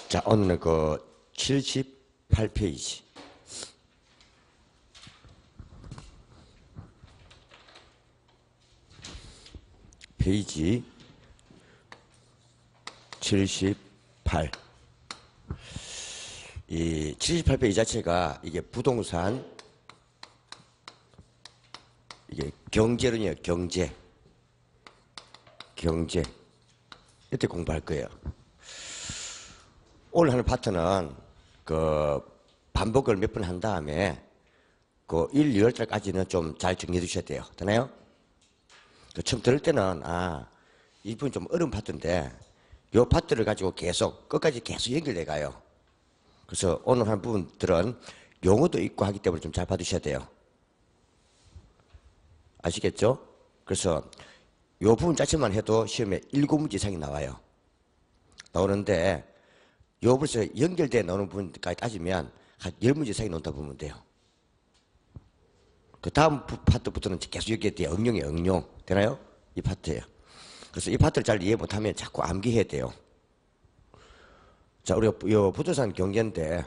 자, 오늘은 그 78페이지. 페이지 78. 이 78페이지 자체가 이게 부동산, 이게 경제론이에요. 경제. 이때 공부할 거예요. 오늘 하는 파트는 그 반복을 몇 번 한 다음에 그 1, 2월달까지는 좀 잘 정리해 주셔야 돼요. 되나요? 그 처음 들을 때는 이 부분 좀 어려운 파트인데 이 파트를 가지고 끝까지 계속 연결돼 가요. 그래서 오늘 한 부분들은 용어도 있고 하기 때문에 좀 잘 봐주셔야 돼요. 아시겠죠? 그래서 이 부분 자체만 해도 시험에 7문제 이상이 나와요. 나오는데 이 부분에서 연결돼 나오는 부분까지 따지면 한 10문제 이상이 나온다 보면 돼요. 그 다음 파트부터는 계속 연결돼요. 응용이에요. 응용. 되나요? 이 파트예요. 그래서 이 파트를 잘 이해 못하면 자꾸 암기해야 돼요. 자, 우리가 이 부동산 경제인데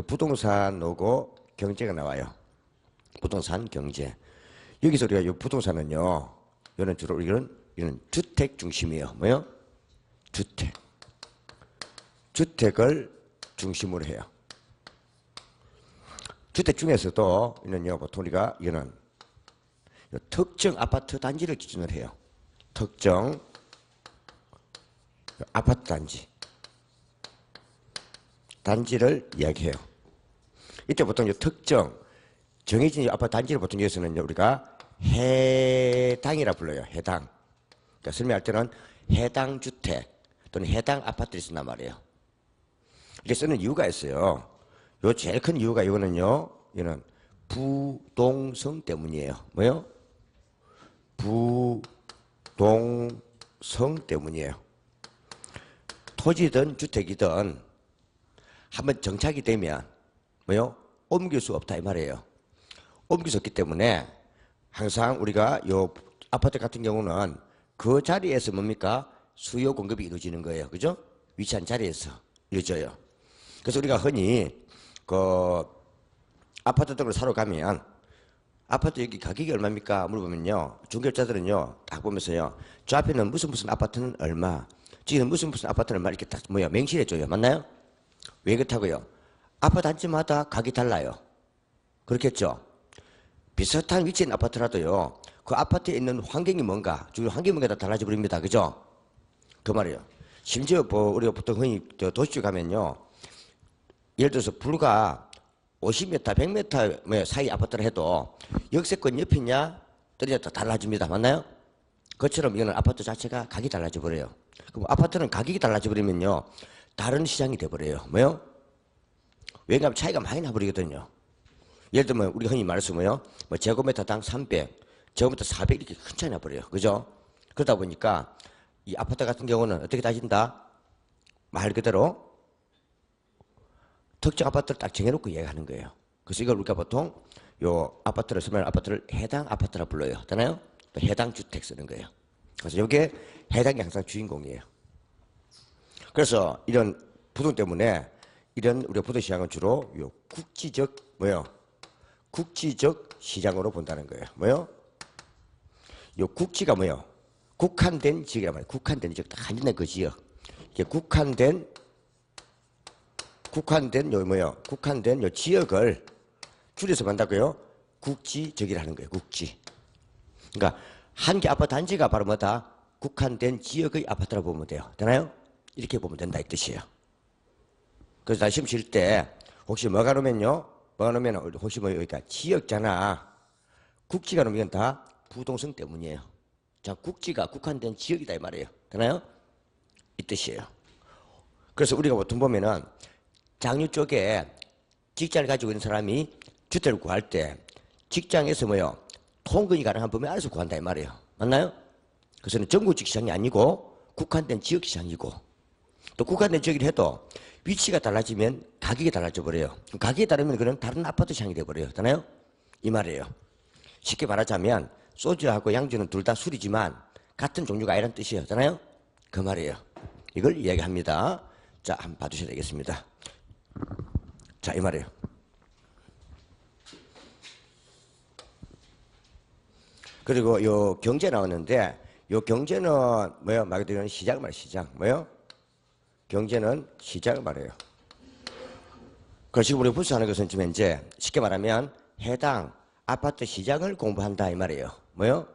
부동산 오고 경제가 나와요. 부동산 경제. 여기서 우리가 이 부동산은요, 이는 주로 이런 주택 중심이에요. 뭐요? 주택을 중심으로 해요. 주택 중에서도 이는요, 보통 우리가 이거는 특정 아파트 단지를 기준으로 해요. 특정 아파트 단지를 이야기해요. 이때 보통 특정 정해진 아파트 단지를 보통 여기서는 우리가 해당이라 불러요. 해당. 그러니까 설명할 때는 해당 주택 또는 해당 아파트를 쓴단 말이에요. 이렇게 쓰는 이유가 있어요. 요 제일 큰 이유가 이거는 부동성 때문이에요. 뭐요? 부동성 때문이에요. 토지든 주택이든 한번 정착이 되면 뭐요? 옮길 수 없다 이 말이에요. 옮길 수 없기 때문에 항상 우리가 요 아파트 같은 경우는 그 자리에서 뭡니까? 수요 공급이 이루어지는 거예요. 그죠? 위치한 자리에서 이루어져요. 그래서 우리가 흔히 그 아파트 등을 사러 가면 아파트 여기 가격이 얼마입니까? 물어보면요. 중개업자들은요. 딱 보면서요. 저 앞에는 무슨 아파트는 얼마, 지금 무슨 아파트는 얼마 이렇게 딱 명시해줘요. 맞나요? 왜 그렇다고요? 아파트 단지마다 가격이 달라요. 그렇겠죠? 비슷한 위치인 아파트라도요. 그 아파트에 있는 환경이 뭔가, 주로 환경이 뭔가 다 달라져 버립니다. 그죠? 그 말이에요. 심지어 우리가 보통 흔히 도시에 가면요. 예를 들어서 불과 50m, 100m 사이 아파트를 해도 역세권 옆이냐 떨어져 달라집니다. 맞나요? 그처럼 이거는 아파트 자체가 가격이 달라져 버려요. 그럼 아파트는 가격이 달라져 버리면요. 다른 시장이 돼 버려요. 뭐요? 왜냐하면 차이가 많이 나버리거든요. 예를 들면 우리가 흔히 말해서 제곱미터당 300, 제곱미터 400 이렇게 큰 차이 나버려요. 그죠? 그러다 보니까 이 아파트 같은 경우는 어떻게 따진다? 말 그대로 특정 아파트를 딱 정해놓고 이야기하는 거예요. 그래서 이걸 우리가 보통 요 아파트를 쓰면 아파트를 해당 아파트라 불러요. 되나요? 또 해당 주택 쓰는 거예요. 그래서 이게 해당이 항상 주인공이에요. 그래서 이런 부동 때문에 이런 우리가 부동 시장은 주로 요 국지적 시장으로 본다는 거예요. 요 국지가 국한된 지역이란 말이에요. 국한된 지역, 딱 한정된 그 지역. 이게 국한된 요 지역을 줄여서 만다고요. 국지적이라는 거예요. 국지. 그러니까 한 개 아파트 단지가 바로 국한된 지역의 아파트라고 보면 돼요. 되나요? 이렇게 보면 된다 이 뜻이에요. 그래서 나 시험 칠 때 혹시 뭐가 놓으면 혹시 여기가 지역잖아. 국지가 놓으면 다 부동성 때문이에요. 자, 국지가 국한된 지역이다 이 말이에요. 되나요? 이 뜻이에요. 그래서 우리가 보통 보면은 장유 쪽에 직장을 가지고 있는 사람이 주택을 구할 때 직장에서 통근이 가능한 범위 안에서 구한다 이 말이에요. 맞나요? 그래서 전국적 시장이 아니고 국한된 지역 시장이고 또 국한된 지역을 해도 위치가 달라지면 가격이 달라져 버려요. 가격이 다르면 그냥 다른 아파트 시장이 돼버려요. 되나요? 이 말이에요. 쉽게 말하자면 소주하고 양주는 둘 다 술이지만 같은 종류가 아니라는 뜻이에요. 되나요? 그 말이에요. 이걸 이야기합니다. 자, 한번 봐주셔야 되겠습니다. 자, 이 말이에요. 그리고 요 경제 나왔는데, 요 경제는 뭐요? 말 그대로 시장 말이에요. 시장. 뭐요? 경제는 시장을 말해요. 그래서 지금 우리가 부수하는 것은 지금 이제 쉽게 말하면 해당 아파트 시장을 공부한다 이 말이에요. 뭐요?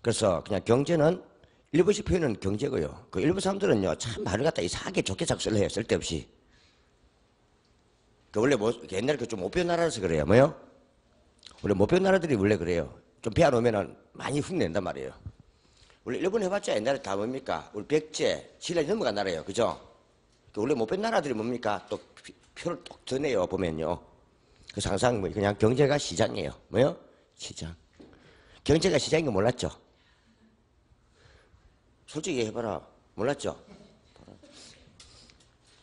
그래서 그냥 경제는 일부식 표현은 경제고요. 그 일부 사람들은요, 참 말을 갖다 이상하게 좋게 자꾸 쓸래요. 쓸데없이. 그 원래 뭐 옛날에 그 좀 못 배운 나라라서 그래요. 뭐요? 원래 못 배운 나라들이 원래 그래요. 좀 배워놓으면은 많이 흉낸단 말이에요. 원래 일본 해봤자 옛날에 다 뭡니까? 우리 백제, 신라에 넘어간 나라예요. 그죠? 원래 못 배운 나라들이 뭡니까? 또 표를 똑 드네요. 보면요. 그래서 항상 뭐 그냥 경제가 시장이에요. 뭐요? 시장. 경제가 시장인 거 몰랐죠? 솔직히 해봐라. 몰랐죠?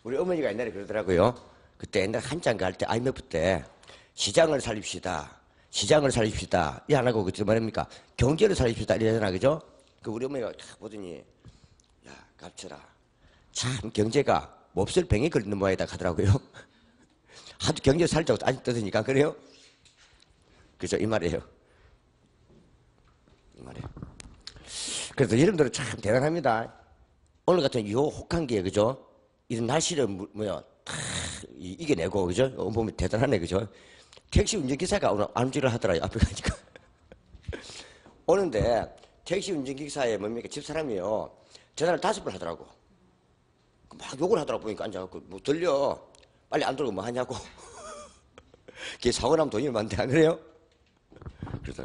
우리 어머니가 옛날에 그러더라고요. 그때 옛날 한참 갈 때 IMF 때 시장을 살립시다. 시장을 살립시다. 이 안 하고 그때 말입니까? 경제를 살립시다. 이러잖아. 그죠? 그 우리 어머니가 딱 보더니 야, 갑철아. 참 경제가 몹쓸 병에 걸리는 모양이다 하더라고요. 하도 경제 살자고 아직 떠드니까 그래요? 그죠? 이 말이에요. 이 말이에요. 그래서 여러분들은 참 대단합니다. 오늘 같은 이 혹한 게 그죠? 이런 날씨를 뭐야 다 이겨내고 그죠? 보면 대단하네 그죠? 택시 운전기사가 오늘 안주를 하더라고요. 앞에 가니까 오는데 택시 운전기사의 뭡니까 집사람이요 전화를 5번 하더라고. 막 욕을 하더라고. 보니까 앉아갖고 뭐 들려 빨리 안 들고 뭐 하냐고. 그게 사고 나면 돈이 많대 안 그래요? 그래서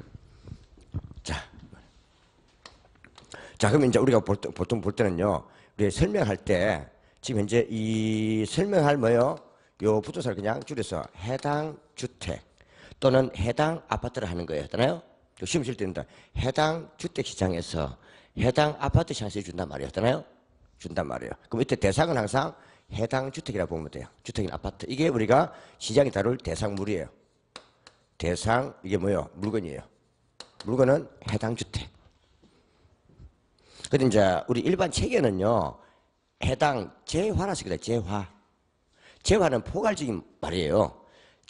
자 그러면 이제 우리가 보통 볼 때는요 우리 설명할 때 지금 현재 이 설명할 뭐요 요 부동산을 그냥 줄여서 해당 주택 또는 해당 아파트를 하는 거예요. 되나요? 시험 칠 때는 해당 주택 시장에서 해당 아파트 시장에서 준단 말이에요. 되나요? 준단 말이에요. 그럼 이때 대상은 항상 해당 주택이라고 보면 돼요. 주택이나 아파트. 이게 우리가 시장이 다룰 대상물이에요. 대상, 이게 뭐예요? 물건이에요. 물건은 해당 주택. 근데 이제 우리 일반 체계는요, 해당 재화라 쓰거든요. 재화. 재화는 포괄적인 말이에요.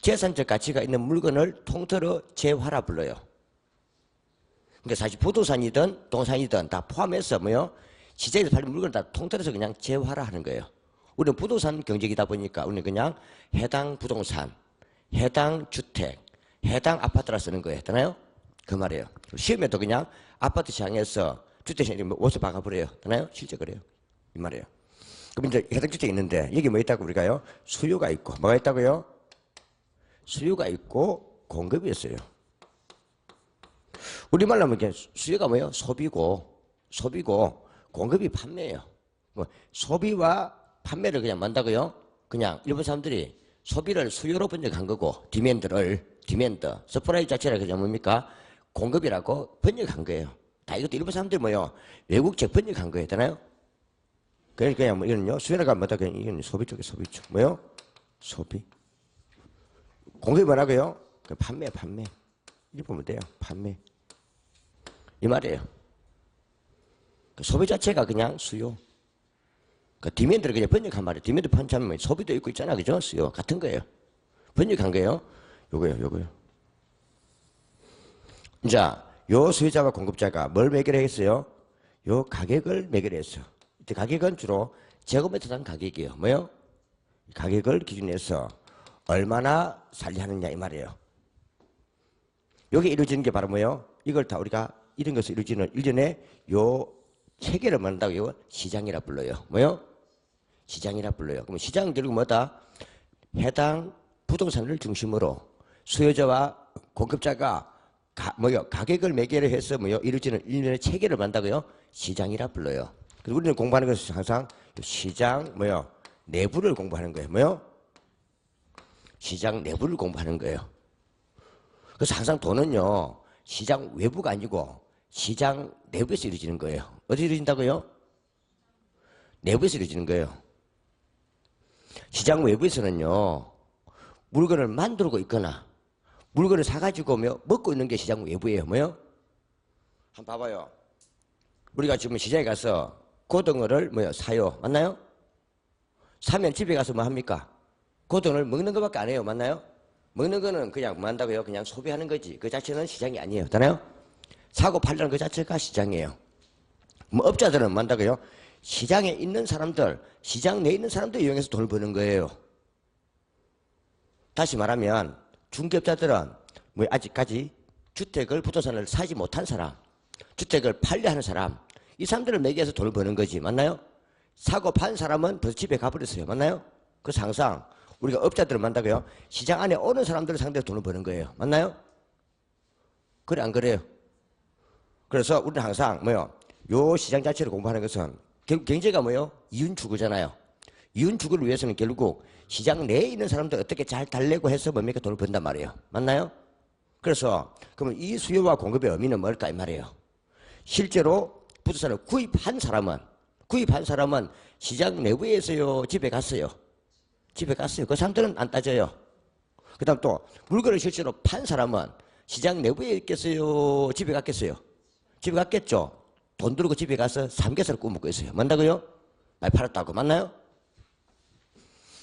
재산적 가치가 있는 물건을 통틀어 재화라 불러요. 그러니까 사실 부동산이든 동산이든 다 포함해서 뭐요? 시장에서 팔린 물건을 다 통틀어서 그냥 재화라 하는 거예요. 우리는 부동산 경제이다 보니까 우리는 그냥 해당 부동산, 해당 주택, 해당 아파트라 쓰는 거예요. 되나요? 그 말이에요. 시험에도 그냥 아파트 시장에서 주택 시장에 옷을 박아버려요. 되나요? 실제 그래요. 이 말이에요. 그럼 이제 해당 주택이 있는데 여기 뭐 있다고 우리가요? 수요가 있고 뭐가 있다고요? 수요가 있고 공급이 있어요. 우리말로 하면 수요가 뭐예요? 소비고 공급이 판매예요. 뭐 소비와 판매를 그냥 만다고요? 그냥 일본 사람들이 소비를 수요로 번역한 거고 디맨드, 서프라이 자체를 그냥 뭡니까? 공급이라고 번역한 거예요. 다 이것도 일본 사람들이 뭐요? 외국책 번역한 거예요. 되나요? 그러니까 뭐 이거는요. 수요가 뭐다? 그냥 이건 소비 쪽에 소비죠. 뭐요? 소비. 공급이 뭐라고요? 판매. 이렇게 보면 돼요. 판매. 이 말이에요. 소비 자체가 그냥 수요. 디맨드를 그냥 번역한 말이에요. 디맨드 판차면 소비도 있고 있잖아. 그죠? 수요. 같은 거예요. 번역한 거예요. 요거요. 자, 요 수요자와 공급자가 뭘 매결했어요? 요 가격을 매결했어. 이때 가격은 주로 제곱미터 당 가격이에요. 뭐요? 가격을 기준으로 해서 얼마나 살리하느냐 이 말이에요. 여기 이루어지는 게 바로 뭐요? 이걸 다 우리가 이런 것을 이루어지는 일련의 요 체계를 만든다고 시장이라 불러요. 뭐요? 시장이라 불러요. 그럼 시장은 결국 뭐다? 해당 부동산을 중심으로 수요자와 공급자가 가격을 매개를 해서 뭐요? 이루어지는 일련의 체계를 만든다고요? 시장이라 불러요. 그래서 우리는 공부하는 것은 항상 시장 뭐요? 내부를 공부하는 거예요. 뭐요? 시장 내부를 공부하는 거예요. 그래서 항상 돈은요, 시장 외부가 아니고 시장 내부에서 이루어지는 거예요. 어디 이루어진다고요? 내부에서 이루어지는 거예요. 시장 외부에서는요, 물건을 만들고 있거나 물건을 사가지고 먹고 있는 게 시장 외부예요. 뭐요? 한번 봐봐요. 우리가 지금 시장에 가서 고등어를 사요. 맞나요? 사면 집에 가서 뭐 합니까? 그 돈을 먹는 것밖에 안 해요. 맞나요? 먹는 거는 그냥 뭐 한다고요? 그냥 소비하는 거지. 그 자체는 시장이 아니에요. 맞나요? 사고 팔려는 그 자체가 시장이에요. 뭐 업자들은 뭐 한다고요? 시장에 있는 사람들, 시장 내에 있는 사람들 이용해서 돈을 버는 거예요. 다시 말하면 중개업자들은 뭐 아직까지 주택을 부동산을 사지 못한 사람, 주택을 팔려 하는 사람, 이 사람들을 매개해서 돈을 버는 거지. 맞나요? 사고 판 사람은 벌써 집에 가버렸어요. 맞나요? 그래서 항상 우리가 업자들을 만나고요. 시장 안에 오는 사람들을 상대로 돈을 버는 거예요. 맞나요? 그래 안 그래요? 그래서 우리는 항상 뭐요? 요 시장 자체를 공부하는 것은 결국 경제가 뭐요? 이윤추구잖아요. 이윤추구를 위해서는 결국 시장 내에 있는 사람들 어떻게 잘 달래고 해서 뭡니까? 돈을 번단 말이에요. 맞나요? 그래서 그러면 이 수요와 공급의 의미는 뭘까 이 말이에요. 실제로 부동산을 구입한 사람은 시장 내부에서요 집에 갔어요. 집에 갔어요. 그 사람들은 안 따져요. 그 다음 또 물건을 실제로 판 사람은 시장 내부에 있겠어요? 집에 갔겠어요? 집에 갔겠죠? 돈 들고 집에 가서 삼겹살을 구워 먹고 있어요. 맞다고요? 많이 팔았다고. 맞나요?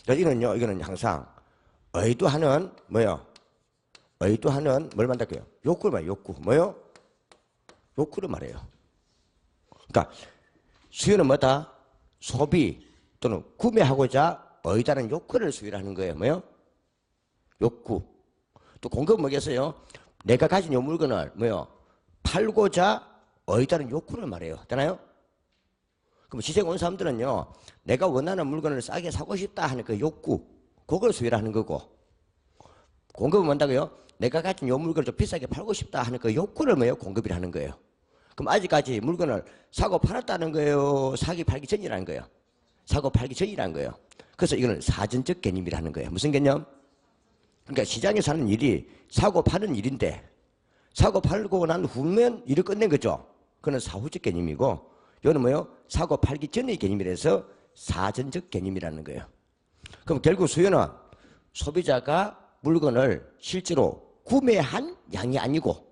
이거는 항상 의도하는 뭐요? 의도하는 뭘 만들게요? 욕구를 말해요. 욕구. 뭐요? 욕구를 말해요. 그러니까 수요는 뭐다? 소비 또는 구매하고자 의도하는 욕구를 수요를 하는 거예요. 뭐요? 욕구. 또 공급은 뭐겠어요? 내가 가진 요 물건을 뭐요? 팔고자 의도하는 욕구를 말해요. 되나요? 그럼 시장에 온 사람들은요, 내가 원하는 물건을 싸게 사고 싶다 하는 그 욕구, 그걸 수요를 하는 거고, 공급은 뭔다고요? 내가 가진 요 물건을 좀 비싸게 팔고 싶다 하는 그 욕구를 뭐예요? 공급이라 하는 거예요. 그럼 아직까지 물건을 사고 팔았다는 거예요? 사기 팔기 전이라는 거예요? 사고 팔기 전이라는 거예요. 그래서 이거는 사전적 개념이라는 거예요. 무슨 개념? 그러니까 시장에서 하는 일이 사고 파는 일인데 사고 팔고 난 후면 일을 끝낸 거죠. 그건 사후적 개념이고 이거는 뭐예요? 사고 팔기 전의 개념이라서 사전적 개념이라는 거예요. 그럼 결국 수요는 소비자가 물건을 실제로 구매한 양이 아니고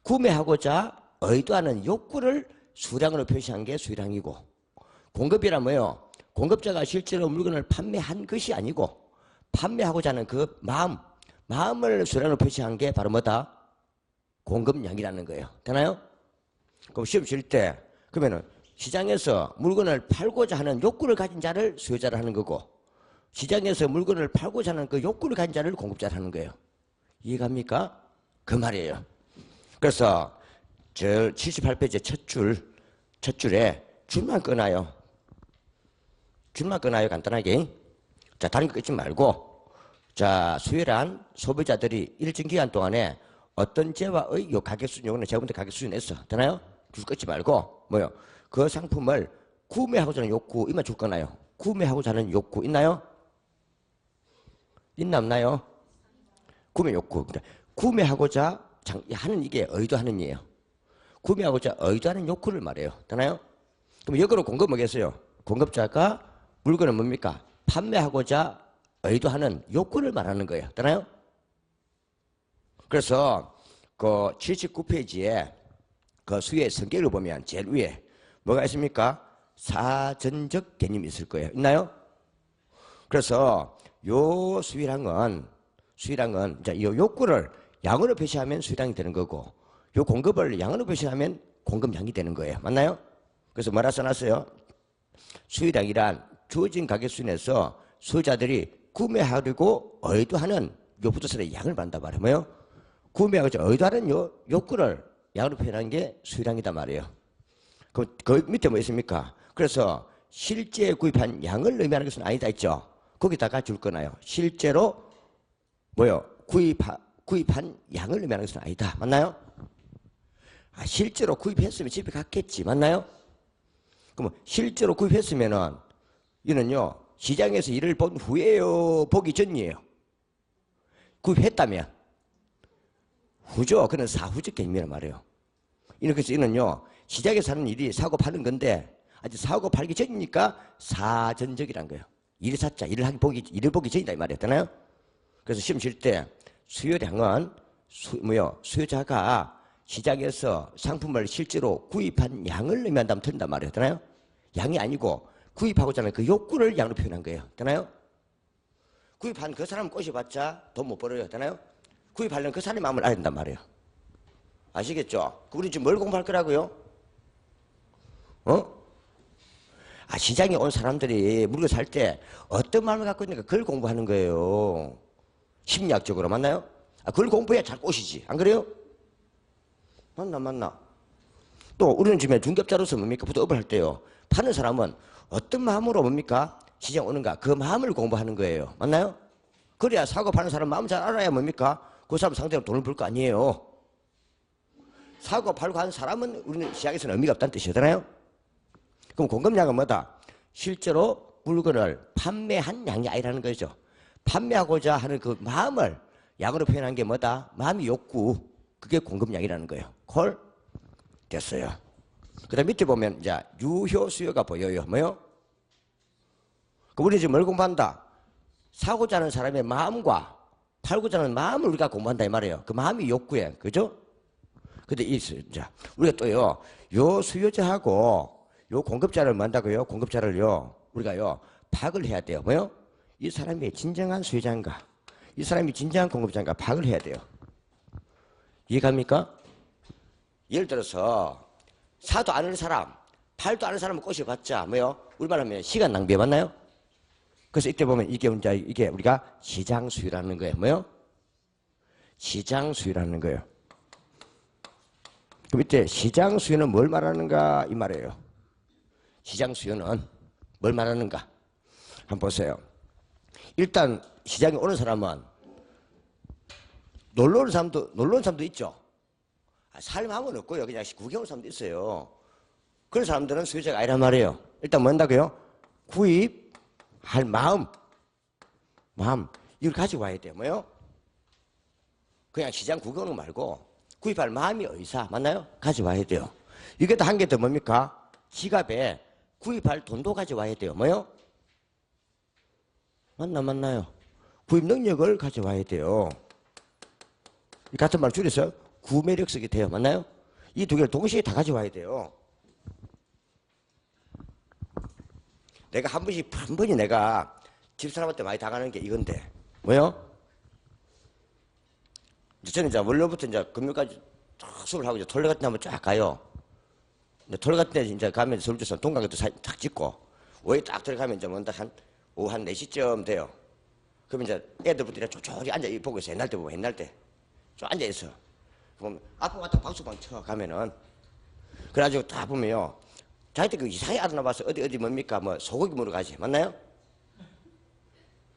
구매하고자 의도하는 욕구를 수량으로 표시한 게 수량이고 공급이란 뭐예요? 공급자가 실제로 물건을 판매한 것이 아니고 판매하고자 하는 그 마음을 수량으로 표시한 게 바로 뭐다? 공급량이라는 거예요. 되나요? 그럼 시험 칠 때 그러면은 시장에서 물건을 팔고자 하는 욕구를 가진 자를 수요자를 하는 거고 시장에서 물건을 팔고자 하는 그 욕구를 가진 자를 공급자를 하는 거예요. 이해갑니까? 그 말이에요. 그래서 저 78페이지 첫 줄에 줄만 끊어요. 줄만 끊어요. 간단하게. 자, 다른 거 끊지 말고 자, 수요란 소비자들이 일정 기간 동안에 어떤 재화의 요 가격 수준, 요거는 제가 본때 가격 수준 냈어. 되나요? 줄 끊지 말고 뭐요? 그 상품을 구매하고자 하는 욕구 이만 줄 거나요? 구매하고자 하는 욕구 있나요? 있나 없나요? 구매 욕구. 구매하고자 하는 이게 의도하는 이에요. 구매하고자 의도하는 욕구를 말해요. 되나요? 그럼 역으로 공급 뭐겠어요? 공급자가 물건을 뭡니까? 판매하고자 의도하는 욕구를 말하는 거예요. 되나요? 그래서 그 79페이지에 그 수요의 성격을 보면 제일 위에 뭐가 있습니까? 사전적 개념이 있을 거예요. 있나요? 그래서 요 수요량은 자, 요 욕구를 양으로 표시하면 수요량이 되는 거고 요 공급을 양으로 표시하면 공급량이 되는 거예요. 맞나요? 그래서 뭐라 써놨어요? 수요량이란 주어진 가격 수준에서 소유자들이 구매하려고 의도하는 요 부동산의 양을 받는다 말이에요. 뭐요? 구매하고 의도하는 요 욕구를 양으로 표현한 게 수요량이다 말이에요. 그 밑에 뭐 있습니까? 그래서 실제 구입한 양을 의미하는 것은 아니다 있죠. 거기다가 줄 거나요? 실제로 뭐요? 구입한 양을 의미하는 것은 아니다. 맞나요? 아, 실제로 구입했으면 집에 갔겠지. 맞나요? 그럼 실제로 구입했으면은 이는요 시장에서 일을 본 후에요, 보기 전이에요. 구입했다면 후죠. 그는 사후적 개념이란 말이에요. 그래서 이는요 시장에서 하는 일이 사고 파는 건데 아직 사고 팔기 전이니까 사전적이란 거예요. 일을 보기 전이다 이 말이에요. 되나요? 그래서 시험 칠 때 수요량은 수요자가 시장에서 상품을 실제로 구입한 양을 의미한다면 틀린단 말이에요. 되나요? 양이 아니고 구입하고자 하는 그 욕구를 양으로 표현한 거예요. 되나요? 구입한 그 사람 꼬셔봤자 돈 못 벌어요. 되나요? 구입하려면 그 사람의 마음을 알아야 된단 말이에요. 아시겠죠? 우리 지금 뭘 공부할 거라고요? 시장에 온 사람들이 물건 살 때 어떤 마음을 갖고 있는가 그걸 공부하는 거예요. 심리학적으로. 맞나요? 그걸 공부해야 잘 꼬시지. 안 그래요? 맞나? 또 우리는 지금 중개업자로서 뭡니까? 부도업을 할 때요. 파는 사람은 어떤 마음으로 뭡니까? 시장 오는가? 그 마음을 공부하는 거예요. 맞나요? 그래야 사고 파는 사람 마음 잘 알아야 뭡니까? 그 사람 상대로 돈을 벌 거 아니에요. 사고 팔고 하는 사람은 우리는 시장에서는 의미가 없다는 뜻이잖아요. 그럼 공급량은 뭐다? 실제로 물건을 판매한 양이 아니라는 거죠. 판매하고자 하는 그 마음을 양으로 표현한 게 뭐다? 마음이 욕구. 그게 공급량이라는 거예요. 콜? 됐어요. 그 다음 밑에 보면 이제 유효 수요가 보여요. 뭐요? 우리 지금 뭘 공부한다? 사고자 하는 사람의 마음과 팔고자 하는 마음을 우리가 공부한다 이 말이에요. 그 마음이 욕구예요. 그죠? 근데 이제 우리가 또요, 요 수요자하고 요 공급자를 뭐 한다고요? 공급자를요, 우리가요, 파악을 해야 돼요. 뭐요? 이 사람이 진정한 수요자인가? 이 사람이 진정한 공급자인가? 파악을 해야 돼요. 이해갑니까? 예를 들어서 사도 않은 사람, 팔도 않은 사람을 꼬셔봤자 뭐요? 우리말 하면 시간 낭비해. 맞나요? 그래서 이때 보면 이게 우리가 시장 수요라는 거예요. 뭐요? 시장 수요라는 거예요. 그럼 이때 시장 수요는 뭘 말하는가 이 말이에요. 시장 수요는 뭘 말하는가? 한번 보세요. 일단 시장에 오는 사람은 놀러 오는 사람도 있죠. 살마음은 없고요. 그냥 구경 오는 사람도 있어요. 그런 사람들은 수요자가 아니란 말이에요. 일단 뭐 한다고요? 구입할 마음 이걸 가지고 와야 돼요. 뭐요? 그냥 시장 구경 오는 거 말고 구입할 마음이 의사 맞나요? 가져와야 돼요. 이게 또 한 개 더 뭡니까? 지갑에 구입할 돈도 가져와야 돼요. 뭐요? 맞나요? 구입 능력을 가져와야 돼요. 이 같은 말 줄여서 구매력 쓰게 돼요. 맞나요? 이 두 개를 동시에 다 가져와야 돼요. 내가 한 번이 내가 집사람한테 많이 당하는 게 이건데 뭐요? 저는 이제 월요부터 이제 금요일까지 수업을 하고 이제 토요일 같은 데 한번 쫙 가요. 토요일 같은 데 이제 가면 서울주선 동강에도 딱 찍고 오후에 딱 들어가면 이제 뭔가 오후 한 4시쯤 돼요. 그러면 이제 애들부터 쪼쪼리 앉아 보고 있어. 옛날 때 좀 앉아 있어. 그럼 아빠 왔다 박수방 쳐 가면은 그래가지고 다 보면요. 자기들 그 이상하게 알아나봐서 어디 뭡니까? 뭐 소고기 먹으러 가지. 맞나요?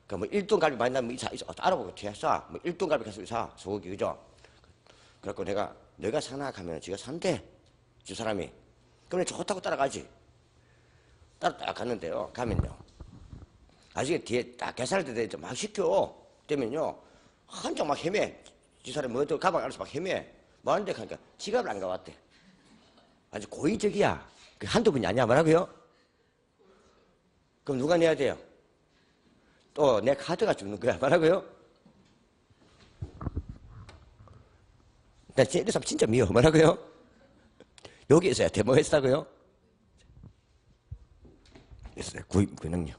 그 뭐 1등 갈비 많이 나면 알아보고 뒤에서 뭐 1등 갈비 가서 사 소고기 그죠? 그래갖고 내가 사나 가면 지가 산대 집사람이. 그러면 좋다고 따라가지. 딱 갔는데요. 가면요. 아직 뒤에 딱 계산할 때 막 시켜. 그러면요 한쪽 막 헤매. 집사람이 뭐 가방 안에서 막 헤매. 뭐 하는데 가니까 지갑을 안 가왔대. 아주 고의적이야. 그 한두 분이 아니야. 뭐라고요? 그럼 누가 내야 돼요? 또 내 카드가 죽는 거야. 뭐라고요? 나 이 사람 진짜 미워. 뭐라고요? 여기 있어야 돼. 뭐 했다고요? 있어요. 구입 능력.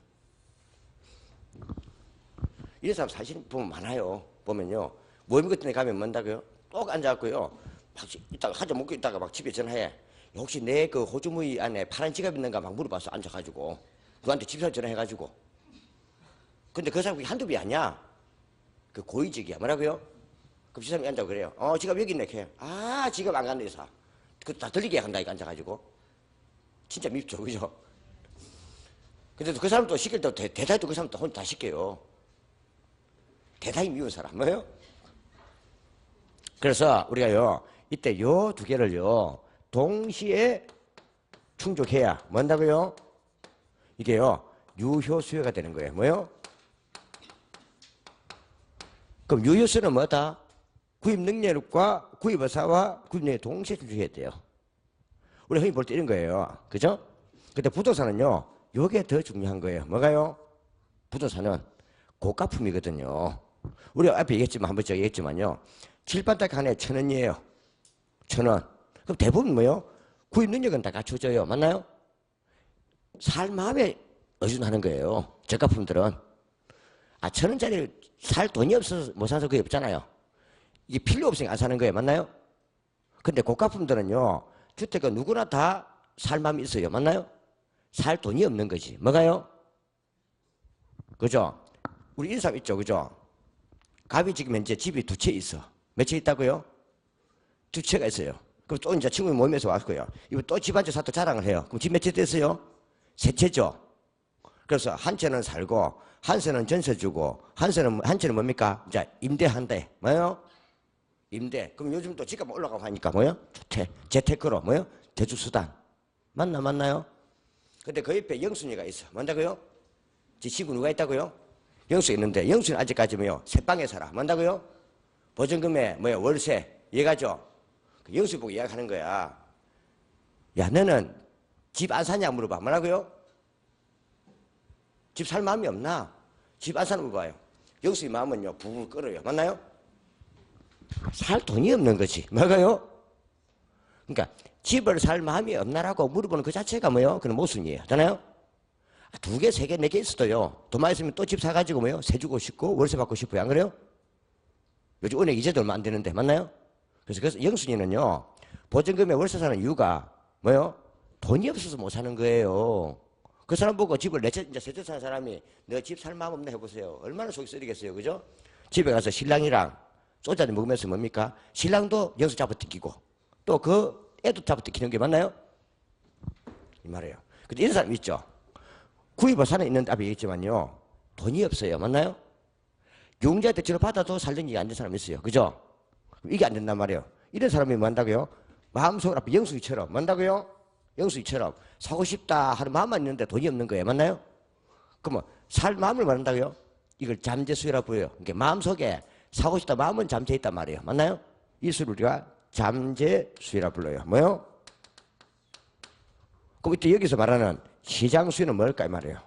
이 사람 사실 보면 많아요. 보면요. 모임 같은 데 가면 뭔다고요? 또 앉아갖고요. 막 이따가 한잔 먹고 있다가 막 집에 전화해. 혹시 내 그 호주머니 안에 파란 지갑 있는가 막 물어봐서 앉아가지고 누구한테 집사람 전화해가지고. 근데 그 사람이 한두 비 아니야. 그 고의적이야. 뭐라고요? 그럼 집사람이 앉아고 그래요. 지갑 여기 있네. 걔. 지갑 안 간다 이사. 그거 다 들리게 한다 이거 앉아가지고. 진짜 밉죠. 그죠? 근데 그 사람 또 시킬 때 대단히 또 그 사람 또 혼자 다 시켜요. 대단히 미운 사람. 뭐예요? 그래서 우리가요. 이때 요 두 개를요. 동시에 충족해야 뭔다고요? 이게요. 유효수요가 되는 거예요. 뭐요? 그럼 유효수요는 뭐다? 구입 능력과 구입 의사와 구입 능력이 동시에 충족해야 돼요. 우리 흔히 볼 때 이런 거예요. 그죠? 근데 부동산은요. 요게 더 중요한 거예요. 뭐가요? 부동산은 고가품이거든요. 우리가 앞에 얘기했지만 한 번씩 얘기했지만요. 칠바닥 하나에 1,000원이에요. 1,000원. 그럼 대부분 뭐요? 구입 능력은 다 갖춰져요. 맞나요? 살 마음에 의존하는 거예요. 저가품들은. 아, 1,000원짜리 살 돈이 없어서 못 사서 그게 없잖아요. 이게 필요 없으니까 안 사는 거예요. 맞나요? 근데 고가품들은요, 주택은 누구나 다 살 마음이 있어요. 맞나요? 살 돈이 없는 거지. 뭐가요? 그죠? 우리 이런 사람 있죠. 그죠? 갑이 지금 현재 집이 2채 있어. 몇 채 있다고요? 2채가 있어요. 그럼 또 이제 친구 모임에서 왔고요. 이거 또 집 한 채 사또 자랑을 해요. 그럼 집 몇 채 됐어요? 3채죠. 그래서 한 채는 살고, 한 채는 전세 주고, 한 채는 뭡니까? 이제 임대한대. 뭐요? 임대. 그럼 요즘 또 집값 올라가고 하니까 뭐요? 재테크로 뭐요? 대출수단. 맞나요? 근데 그 옆에 영순이가 있어. 뭔다고요? 지 친구 누가 있다고요? 영수 있는데, 영수는 아직까지 뭐요? 새방에 살아. 뭔다고요? 보증금에 뭐요? 월세. 얘가죠? 영수 보고 이야기하는 거야. 야, 너는 집 안 사냐 물어봐. 뭐라고요? 집 살 마음이 없나? 집 안 사는 물어봐요. 영수의 마음은요, 부부 끓어요. 맞나요? 살 돈이 없는 거지. 뭐가요? 그러니까 집을 살 마음이 없나라고 물어보는 그 자체가 뭐요? 그건 모순이에요. 되나요? 2개, 3개, 4개 있어도요. 돈만 있으면 또 집 사가지고 뭐요? 세 주고 싶고 월세 받고 싶어요. 안 그래요? 요즘 은행 이자도 얼마 안 되는데. 맞나요? 그래서 영순이는요. 보증금에 월세 사는 이유가 뭐요? 돈이 없어서 못 사는 거예요. 그 사람 보고 집을 이제 세채 사는 사람이 너 집 살 마음 없나 해보세요. 얼마나 속이 쓰리겠어요. 그죠? 집에 가서 신랑이랑 소주 먹으면서 뭡니까? 신랑도 영수 잡아뜯기고 또 그 애도 잡아뜯기는 게 맞나요? 이 말이에요. 근데 이런 사람 있죠. 구입을 사는 있는 답이 있지만요. 돈이 없어요. 맞나요? 용자 대출을 받아도 살던 게 안 된 사람이 있어요. 그죠? 이게 안 된단 말이에요. 이런 사람이 뭐 한다고요? 마음속으로 앞에 영수이처럼 뭐 한다고요? 영수이처럼 사고 싶다 하는 마음만 있는데 돈이 없는 거예요. 맞나요? 그러면 살 마음을 말한다고요? 이걸 잠재수요라고 부르요. 그러니까 마음속에 사고 싶다 마음은 잠재 있단 말이에요. 맞나요? 이 수를 우리가 잠재수요라고 불러요. 뭐요? 그럼 이때 여기서 말하는 시장수요는 뭘까 이 말이에요.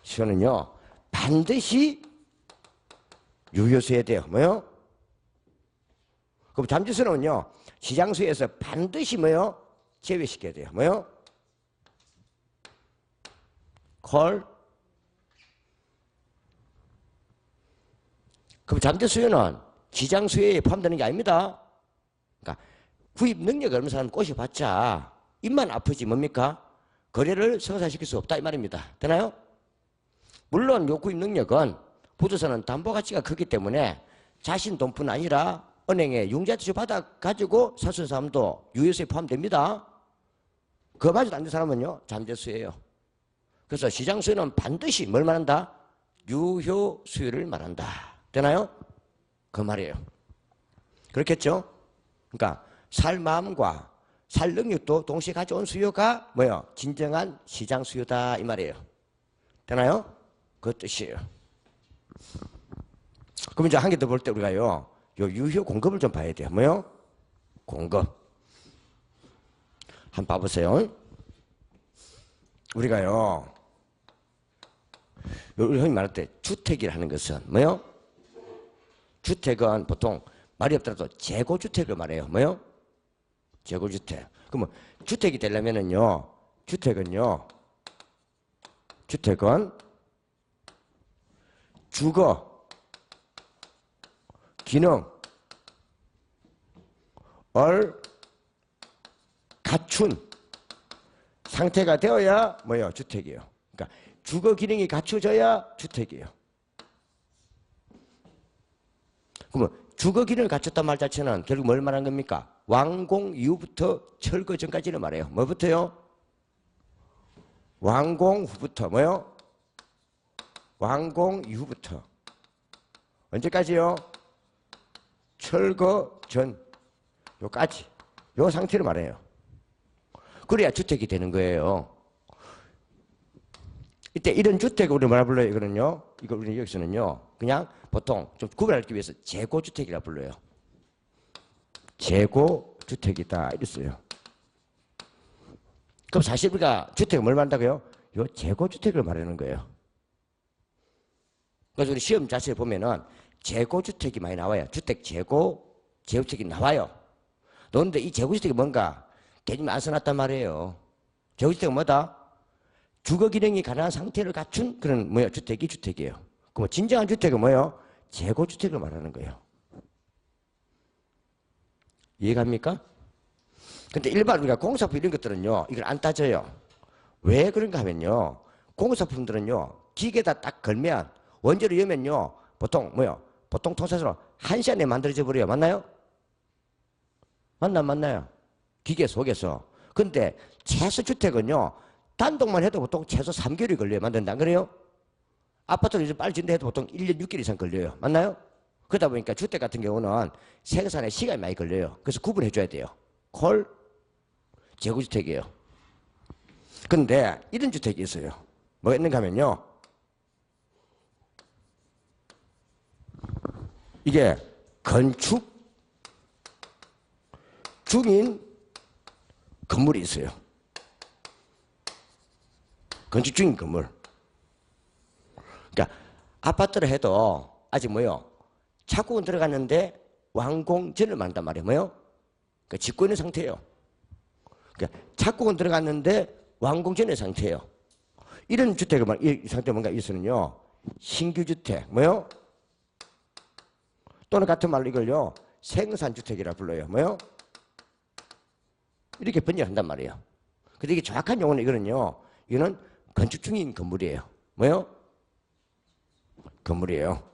수요는요 반드시 유효수요야 돼요. 뭐요? 그럼 잠재수요는요 시장수요에서 반드시 뭐요? 제외시켜야 돼요. 뭐요? 콜. 그럼 잠재수요는 시장수요에 포함되는 게 아닙니다. 그러니까 구입 능력이 없는 사람 꼬셔봤자 입만 아프지 뭡니까? 거래를 성사시킬 수 없다 이 말입니다. 되나요? 물론 요 구입 능력은 부동산은 담보 가치가 크기 때문에 자신 돈뿐 아니라 은행에 융자대출 받아가지고 살 수 있는 사람도 유효수에 포함됩니다. 그거마저도 안 된 사람은요 잠재수요예요. 그래서 시장수요는 반드시 뭘 말한다? 유효수요를 말한다. 되나요? 그 말이에요. 그렇겠죠? 그러니까 살 마음과 살 능력도 동시에 가져온 수요가 뭐예요? 진정한 시장 수요다 이 말이에요. 되나요? 그 뜻이에요. 그럼 이제 한 개 더 볼 때 우리가요 요 유효 공급을 좀 봐야 돼요. 뭐요? 공급. 한번 봐보세요. 우리가요 우리 흔히 말할 때 주택이라 하는 것은 뭐요? 주택은 보통 말이 없더라도 재고주택을 말해요. 뭐요? 재고주택. 그러면 주택이 되려면은요, 주택은 주거, 기능을 갖춘 상태가 되어야 뭐예요? 주택이에요. 그러니까 주거 기능이 갖춰져야 주택이에요. 그러면 주거 기능을 갖췄단 말 자체는 결국 뭘 말하는 겁니까? 완공 이후부터 철거 전까지를 말해요. 뭐부터요? 완공 후부터. 뭐요? 완공 이후부터. 언제까지요? 철거 전. 요까지. 요 상태를 말해요. 그래야 주택이 되는 거예요. 이때 이런 주택을 우리 뭐라 불러요? 이거는요. 이거 우리 여기서는요. 그냥 보통 좀 구별하기 위해서 재고주택이라 불러요. 재고주택이다 이랬어요. 그럼 사실 우리가 주택을 뭘 말한다고요? 요 재고주택을 말하는 거예요. 그래서 우리 시험 자체를 보면은 재고주택이 많이 나와요. 주택 재고주택이 나와요. 그런데 이 재고주택이 뭔가 개념이 안 써놨단 말이에요. 재고주택은 뭐다? 주거 기능이 가능한 상태를 갖춘 그런 뭐야 주택이 주택이에요. 그럼 진정한 주택은 뭐예요? 재고주택을 말하는 거예요. 이해갑니까? 근데 일반 우리가 공사품 이런 것들은요, 이걸 안 따져요. 왜 그런가 하면요, 공사품들은요, 기계에다 딱 걸면 원재료 여면요, 보통 뭐요? 보통 통상적으로 1시간에 만들어져 버려요. 맞나요? 맞나요? 기계 속에서. 근데 최소 주택은요, 단독만 해도 보통 최소 3개월이 걸려요. 만든다. 안 그래요? 아파트를 이제 빨리 짓는다 해도 보통 1년 6개월 이상 걸려요. 맞나요? 그러다 보니까 주택 같은 경우는 생산에 시간이 많이 걸려요. 그래서 구분해 줘야 돼요. 콜, 재고주택이에요. 근데 이런 주택이 있어요. 뭐가 있는가 하면요, 이게 건축 중인 건물이 있어요. 건축 중인 건물. 그러니까 아파트를 해도 아직 뭐요? 착공은 들어갔는데 완공전을 말한단 말이에요. 뭐요? 그러니까 짓고 있는 상태예요. 그러니까 착공은 들어갔는데 완공전의 상태예요. 이런 주택을 이 상태 뭔가 있으면요, 신규주택 뭐요? 또는 같은 말로 이걸요, 생산주택이라 불러요. 뭐요? 이렇게 번역한단 말이에요. 근데 이게 정확한 용어는 이거는 건축 중인 건물이에요. 뭐요? 건물이에요.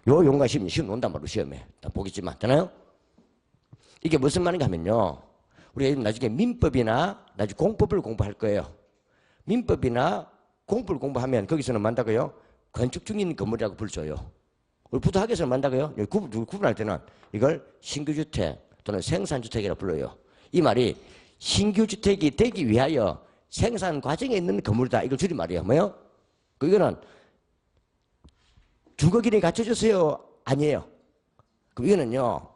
요 용어가 시험 논단 말로 시험에 보겠지만 되나요? 이게 무슨 말인가 하면요, 우리가 나중에 민법이나 나중에 공법을 공부할 거예요. 민법이나 공법을 공부하면 거기서는 만다고요, 건축 중인 건물이라고 불러줘요. 우리 부도학에서는 만다고요, 구분할 때는 이걸 신규주택 또는 생산주택이라고 불러요. 이 말이 신규주택이 되기 위하여 생산 과정에 있는 건물이다. 이걸 줄임말이에요. 뭐요? 이거는 주거 기능이 갖춰졌어요? 아니에요. 그럼 이거는요,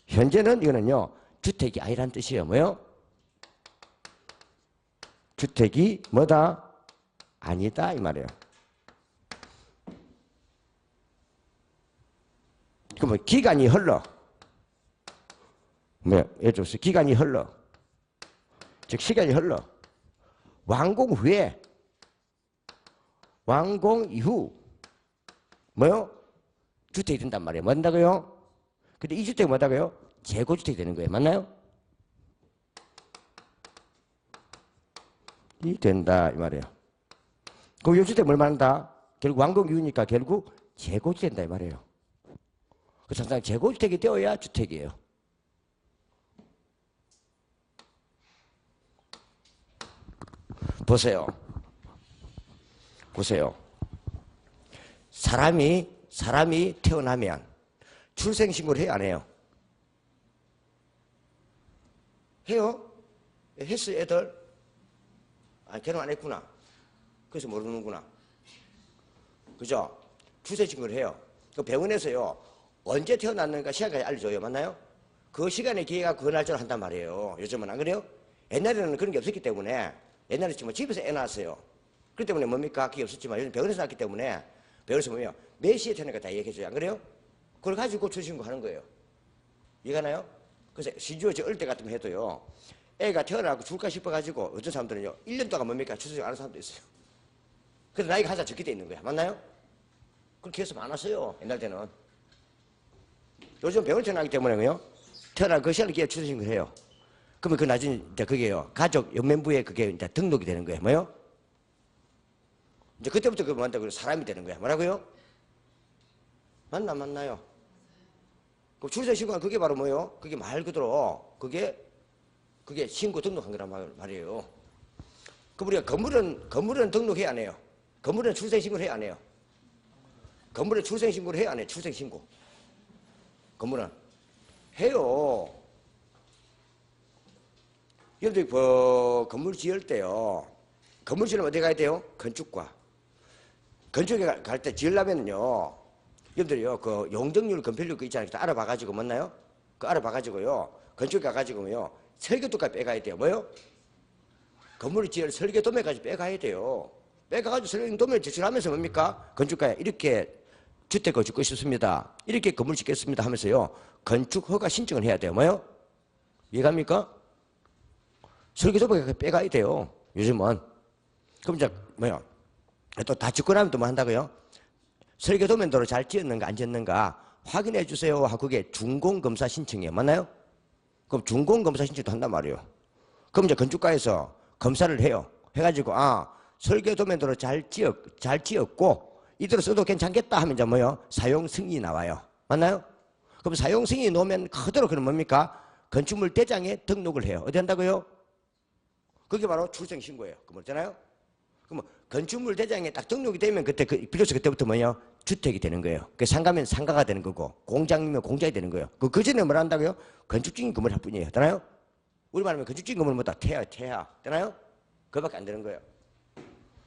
현재는 이거는요, 주택이 아니란 뜻이에요. 뭐요? 주택이 뭐다? 아니다. 이 말이에요. 그러면 기간이 흘러. 예를 들어서 기간이 흘러. 즉, 시간이 흘러. 완공 후에, 완공 이후, 뭐요? 주택이 된단 말이에요. 뭐 된다고요? 근데 이 주택이 뭐다고요? 재고주택이 되는 거예요. 맞나요? 이 된다. 이 말이에요. 그럼 이 주택 뭘 말한다? 결국 완공 이후니까 결국 재고주택이 된다. 이 말이에요. 그래서 항상 재고주택이 되어야 주택이에요. 보세요. 사람이 태어나면 출생신고를 해요, 안 해요? 해요? 했어요, 애들? 아, 결혼 안 했구나. 그래서 모르는구나. 그죠? 출생신고를 해요. 그 병원에서요, 언제 태어났는가 시간까지 알려줘요. 맞나요? 그 시간에 기회가 그 날짜로 한단 말이에요. 요즘은 안 그래요? 옛날에는 그런 게 없었기 때문에, 옛날에 지금 집에서 애 낳았어요. 그렇기 때문에 뭡니까? 그게 없었지만 요즘 병원에서 낳기 때문에 병원에서 보면 몇 시에 태어날까 다 얘기해줘요. 안 그래요? 그걸 가지고 출생신고 하는 거예요. 이해가나요? 그래서 심지어 저 어릴 때 같으면 해도요, 애가 태어나고 줄까 싶어가지고 어떤 사람들은요, 1년 동안 뭡니까? 출생신고 안 하는 사람도 있어요. 그래서 나이가 한살 적게 돼 있는 거야. 맞나요? 그렇게 해서 많았어요. 옛날 때는. 요즘 병원 태어나기 때문에요, 태어난 그 시간에 기회 출생신고를 해요. 그러면 그 나중에 이제 그게요, 가족 연면부에 그게 이제 등록이 되는 거예요. 뭐요? 이제 그때부터 그거 뭐한다고 사람이 되는 거야. 뭐라고요? 맞나요? 그 출생신고가 그게 바로 뭐요? 그게 말 그대로 그게 신고 등록한 거란 말이에요. 그럼 우리가 건물은 등록해야 안 해요? 건물은 출생신고를 해야 안 해요? 건물에 출생신고를 해야 안 해요? 출생신고. 건물은 해요. 여러분들이 건물 지을 때요, 건물 지으려면 어디 가야 돼요? 건축과. 건축에 갈 때 지으려면요, 여러분들이요, 그 용적률, 건폐율 그 있잖아요. 알아봐가지고, 맞나요? 그 알아봐가지고요, 건축에 가가지고요, 설계도까지 빼가야 돼요. 뭐요? 건물을 지을 설계도면까지 빼가야 돼요. 빼가가지고 설계도면 제출하면서 뭡니까? 건축가에 이렇게 주택을 짓고 싶습니다. 이렇게 건물 짓겠습니다 하면서요. 건축 허가 신청을 해야 돼요. 뭐요? 이해갑니까? 설계도부가 빼가야 돼요. 요즘은. 그럼 이제 뭐요? 또 다 짓고 나면 또 뭐 한다고요? 설계도면도로 잘 지었는가 안 지었는가 확인해 주세요 하고 그게 준공검사 신청이에요. 맞나요? 그럼 준공검사 신청도 한단 말이에요. 그럼 이제 건축가에서 검사를 해요. 해가지고 설계도면도로 잘 지었고 이대로 써도 괜찮겠다 하면 이제 뭐요? 사용 승인이 나와요. 맞나요? 그럼 사용 승인이 나오면 그대로 그럼 뭡니까? 건축물 대장에 등록을 해요. 어디 한다고요? 그게 바로 출생 신고예요. 그 뭐잖아요? 그럼 건축물 대장에 딱 등록이 되면 비로소 그때부터 뭐요? 주택이 되는 거예요. 그 상가면 상가가 되는 거고 공장이면 공장이 되는 거예요. 그 전에 뭘 한다고요? 건축적인 건물 할 뿐이에요. 되나요? 우리 말하면 건축적인 건물 뭐다? 태야. 되나요? 그거밖에 안 되는 거예요.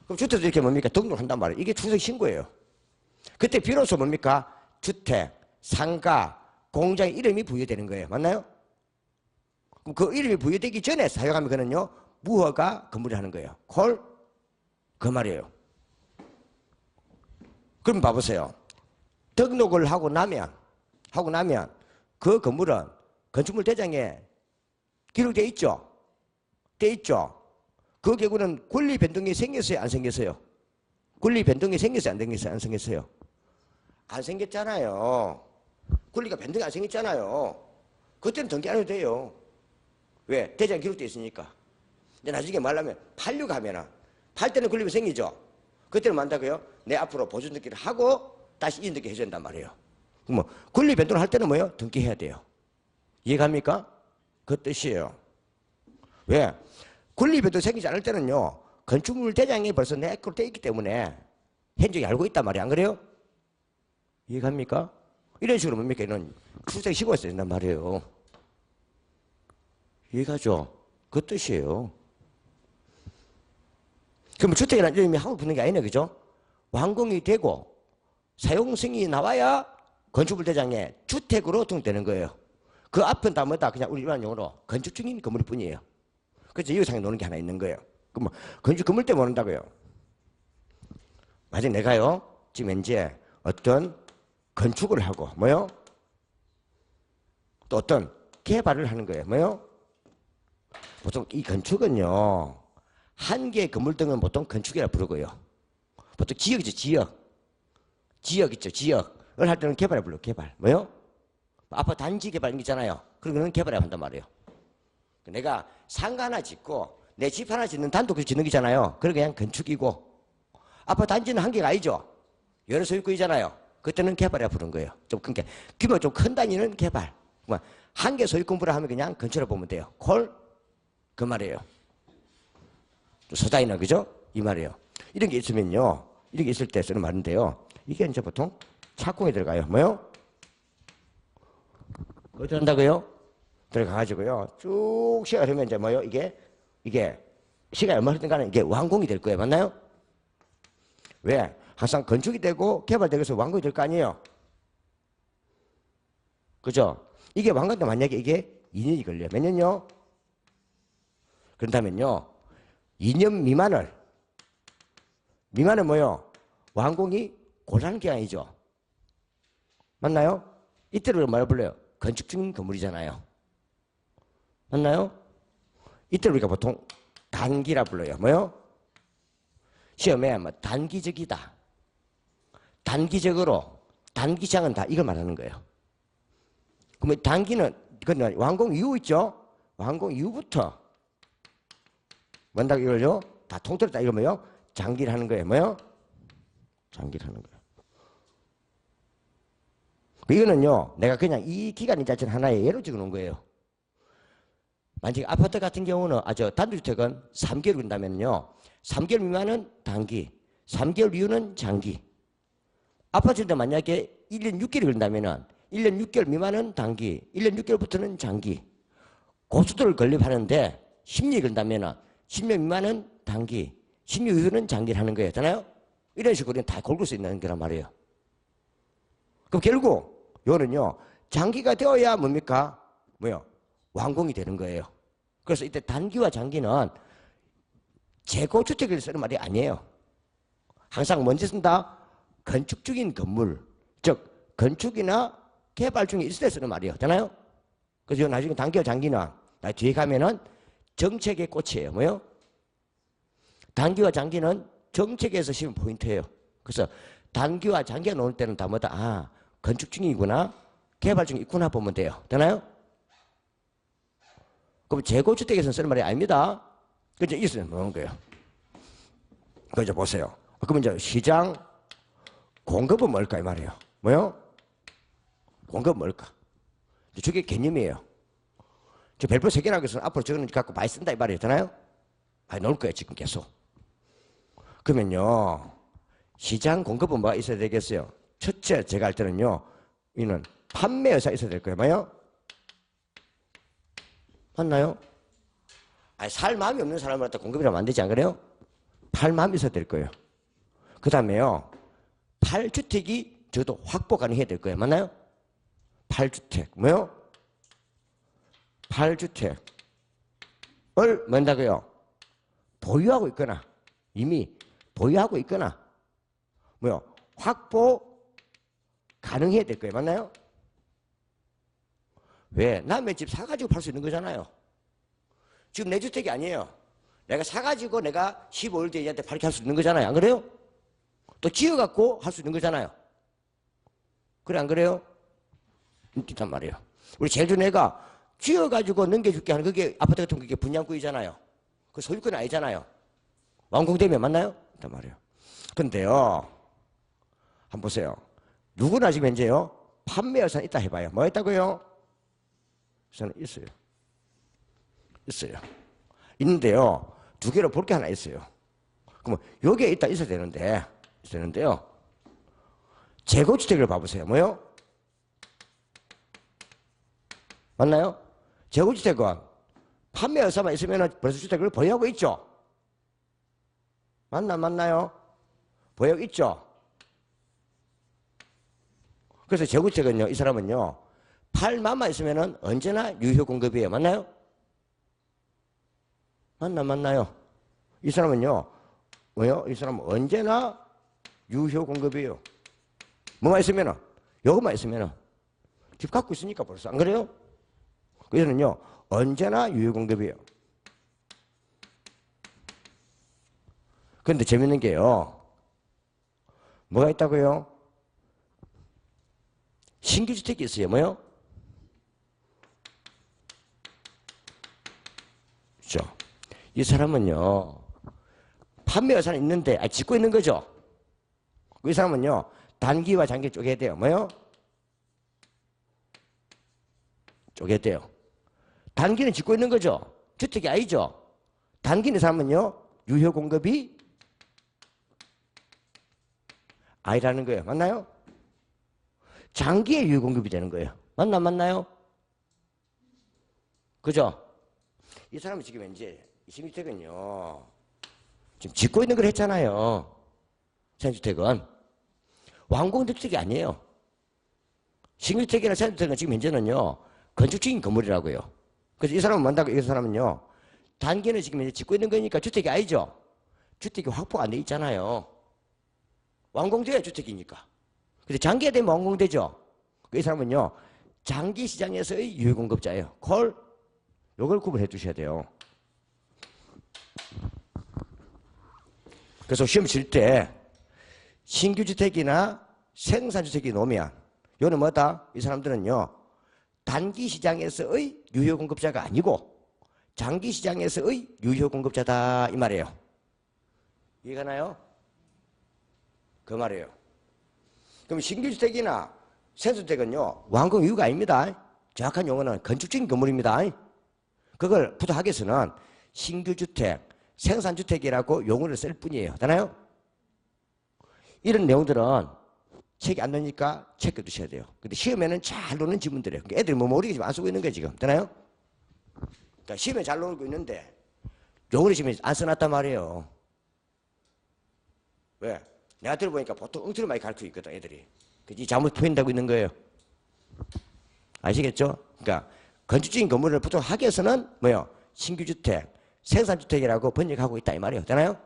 그럼 주택도 이렇게 뭡니까? 등록한단 말이에요. 이게 출생 신고예요. 그때 비로소 뭡니까? 주택, 상가, 공장의 이름이 부여되는 거예요. 맞나요? 그럼 그 이름이 부여되기 전에 사용하면 그는요 무허가 건물이 하는 거예요. 그 말이에요. 그럼 봐보세요. 등록을 하고 나면 그 건물은 건축물 대장에 기록되어 있죠. 돼 있죠. 그 경우는 권리 변동이 생겼어요, 안 생겼어요? 권리 변동이 생겼어요, 안 생겼어요? 안 생겼잖아요. 권리가 변동이 안 생겼잖아요. 그때는 등기 안 해도 돼요. 왜? 대장에 기록되어 있으니까. 근데 나중에 말하면 팔려고 하면은 팔 때는 권리가 생기죠. 그때는 뭐 한다고요? 내 앞으로 보존 등기를 하고 다시 이전 등기 해줘야 된단 말이에요. 그럼 뭐 권리 변동을 할 때는 뭐예요? 등기해야 돼요. 이해갑니까? 그 뜻이에요. 왜? 권리 변동 생기지 않을 때는요. 건축물 대장이 벌써 내 거로 돼 있기 때문에 현장이 알고 있단 말이에요. 안 그래요? 이해갑니까? 이런 식으로 뭡니까? 이런 출생 신고가 있어야 된단 말이에요. 이해가죠? 그 뜻이에요. 그럼 주택이라는 이름이 한국 붙는 게 아니네, 그죠? 완공이 되고 사용 승인이 나와야 건축물 대장에 주택으로 등록되는 거예요. 그 앞은 다 뭐다? 그냥 우리 일반 용어로 건축 중인 건물일 뿐이에요. 그래서 여기상에 노는 게 하나 있는 거예요. 그럼 건축 건물 때문에 노는다고요. 만약 내가요, 지금 현재 어떤 건축을 하고, 뭐요? 또 어떤 개발을 하는 거예요. 뭐요? 보통 이 건축은요, 한 개의 건물 등은 보통 건축이라 부르고요. 보통 지역이죠, 지역 있죠, 지역을 할 때는 개발을 불러요, 개발. 뭐요? 아파트 단지 개발 있잖아요. 그런 거는 개발을 한단 말이에요. 내가 상가 하나 짓고 내 집 하나 짓는 단독 짓는 거잖아요. 그건 그냥 건축이고, 아파트 단지는 한 개가 아니죠. 여러 소유권이잖아요. 그때는 개발이라 부르는 거예요. 좀 큰 게, 규모 좀 큰 단위는 개발. 한 개 소유권부라 하면 그냥 건축이라 보면 돼요. 그 말이에요. 서자이나, 그죠? 이 말이에요. 이런 게 있으면요, 이런 게 있을 때 쓰는 말인데요. 이게 이제 보통 착공에 들어가요. 뭐요? 어디 한다고요? 들어가가지고요. 쭉 시간이 흐르면 이제 뭐요? 이게 시간이 얼마 흐르든 간에 이게 완공이 될 거예요. 맞나요? 왜? 항상 건축이 되고 개발되고 해서 완공이 될 거 아니에요? 그죠? 이게 완공도 만약에 이게 2년이 걸려요. 몇 년요? 그렇다면요, 2년 미만은 뭐요? 완공이 고르는 기간이죠. 맞나요? 이때를 뭐라 불러요? 건축 중인 건물이잖아요. 맞나요? 이때를 우리가 보통 단기라 불러요. 뭐요? 시험에 뭐 단기적이다, 단기적으로, 단기장은 다 이걸 말하는 거예요. 그러면 단기는 그건 완공 이후 있죠? 완공 이후부터 뭔다고 이걸요? 다 통틀어 다 이거 뭐요? 장기를 하는 거예요. 뭐요? 장기를 하는 거예요. 이거는요, 내가 그냥 이 기간이 자체는 하나의 예로 적어 놓은 거예요. 만약에 아파트 같은 경우는, 단독주택은 3개월 그런다면요, 3개월 미만은 단기, 3개월 이후는 장기. 아파트인데 만약에 1년 6개월이 그런다면은 1년 6개월 미만은 단기, 1년 6개월부터는 장기. 고수도를 건립하는데 10년이 그런다면은 10년 미만은 단기, 10년 이후는 장기를 하는 거예요. 잖아요? 이런 식으로 다 골고루 수 있는 거란 말이에요. 그럼 결국 요거는요, 장기가 되어야 뭡니까? 뭐요? 완공이 되는 거예요. 그래서 이때 단기와 장기는 재고주택을 쓰는 말이 아니에요. 항상 뭔지 쓴다? 건축 중인 건물, 즉 건축이나 개발 중에 있을 때 쓰는 말이에요. 되나요? 그래서 나중에 단기와 장기는 뒤에 가면은 정책의 꽃이에요. 뭐요? 단기와 장기는 정책에서 쓰는 포인트예요. 그래서 단기와 장기가 나올 때는 다 뭐다? 아, 건축 중이구나, 개발 중에 있구나 보면 돼요. 되나요? 그럼 재고주택에서는 쓰는 말이 아닙니다. 그죠? 있으면 뭐는 거예요. 그죠? 보세요. 그러면 이제 시장 공급은 뭘까 이 말이에요. 뭐요? 공급은 뭘까? 저게 개념이에요. 저 별표 3개라고 해서 앞으로 저거는 갖고 많이 쓴다 이 말이에요. 되나요? 많이 넣을 거예요. 지금 계속. 그러면요, 시장 공급은 뭐가 있어야 되겠어요? 첫째, 제가 할 때는요, 이는 판매 여사 있어야 될 거예요. 뭐요? 맞나요? 아니, 살 마음이 없는 사람한테 공급이라면 안 되지, 안 그래요? 팔 마음이 있어야 될 거예요. 그 다음에요, 8주택이 저도 확보 가능해야 될 거예요. 맞나요? 8주택. 뭐요? 8주택을 뭔다고요? 보유하고 있거나, 이미 보유하고 있거나, 뭐요? 확보 가능해야 될 거예요. 맞나요? 왜? 남의 집 사가지고 팔 수 있는 거잖아요. 지금 내 주택이 아니에요. 내가 사가지고 내가 15일 뒤에 얘한테 팔게 할 수 있는 거잖아요. 안 그래요? 또 지어갖고 할 수 있는 거잖아요. 그래, 안 그래요? 있단 말이에요. 우리 제주 내가 지어가지고 넘겨줄게 하는 그게 아파트 같은 그게 분양구이잖아요. 그 소유권이 아니잖아요. 완공되면 맞나요? 있단 말이에요. 근데요, 한번 보세요. 누구나 지금 현재요, 판매 여사는 있다 해봐요. 뭐 있다고요? 저는 있어요. 있어요. 있는데요, 두 개로 볼 게 하나 있어요. 그러면 여기에 있다 있어야 되는데요. 재고주택을 봐보세요. 뭐요? 맞나요? 재고주택은 판매 여사만 있으면 벌써 주택을 보유하고 있죠? 맞나요? 보유하고 있죠? 그래서 재고주택은요, 이 사람은요, 팔만만 있으면 언제나 유효 공급이에요. 맞나요? 맞나요? 이 사람은요, 뭐요? 이 사람은 언제나 유효 공급이에요. 뭐만 있으면은, 요것만 있으면은, 집 갖고 있으니까 벌써. 안 그래요? 그래서는요, 언제나 유효 공급이에요. 그런데 재밌는 게요, 뭐가 있다고요? 신규 주택이 있어요. 뭐요? 그렇죠. 이 사람은요, 판매 여사는 있는데, 짓고 있는 거죠. 이 사람은요, 단기와 장기 쪼개야 돼요. 뭐요? 쪼개야 돼요. 단기는 짓고 있는 거죠. 주택이 아니죠. 단기는 사람은요, 유효 공급이 아니라는 거예요. 맞나요? 장기에 유효 공급이 되는 거예요. 맞나요? 그죠? 이 사람은 지금 이제 신주택은요, 지금 짓고 있는 걸 했잖아요. 신주택은 완공된 주택이 아니에요. 신주택이나 신주택은 지금 현재는요, 건축 중인 건물이라고요. 그래서 이 사람은 뭔다고? 이 사람은요, 단기는 지금 이제 짓고 있는 거니까 주택이 아니죠. 주택이 확보가 안 돼 있잖아요. 완공돼야 주택이니까. 근데 장기가 되면 완공되죠. 이 사람은요, 장기 시장에서의 유효공급자예요. 요걸 구분해 두셔야 돼요. 그래서 시험 칠 때 신규주택이나 생산주택이 놓으면 요는 뭐다? 이 사람들은요, 단기 시장에서의 유효공급자가 아니고 장기 시장에서의 유효공급자다 이 말이에요. 이해가 나요? 그 말이에요. 그럼 신규주택이나 생산주택은요, 완공 이유가 아닙니다. 정확한 용어는 건축적인 건물입니다. 그걸 부도학에서는 신규주택, 생산주택이라고 용어를 쓸 뿐이에요. 되나요? 이런 내용들은 책이 안 나니까 챙겨두셔야 돼요. 근데 시험에는 잘 노는 지문들이에요. 애들이 뭐 모르게 지금 안 쓰고 있는 거예요, 지금. 되나요? 그러니까 시험에 잘 놀고 있는데 용어를 지금 안 써놨단 말이에요. 왜? 내가 들어보니까 보통 엉터리 많이 가르치고 있거든, 애들이. 그지? 잘못 표현하고 있는 거예요. 아시겠죠? 그러니까 건축적인 건물을 보통 학에서는 뭐요? 신규주택, 생산주택이라고 번역하고 있다 이 말이에요. 되나요?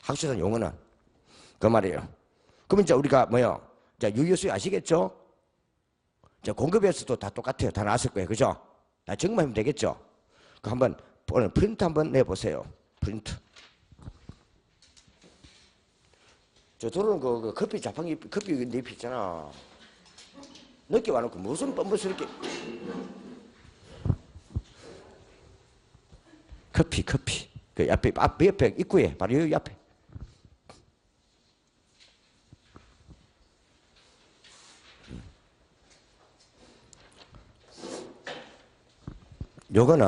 학술상 용어는 그 말이에요. 그러면 이제 우리가 뭐요? 자, 유효수요 아시겠죠? 자, 공급에서도 다 똑같아요. 다 나왔을 거예요. 그죠? 다 증명하면 되겠죠? 그 한번 오늘 프린트 한번 내보세요. 프린트. 저 들어오는 그 커피 자판기 커피 잎 있잖아. 늦게 와놓고 무슨 뻔뻔스럽게 커피 그 옆에 입구에 바로 여기 앞에. 요거는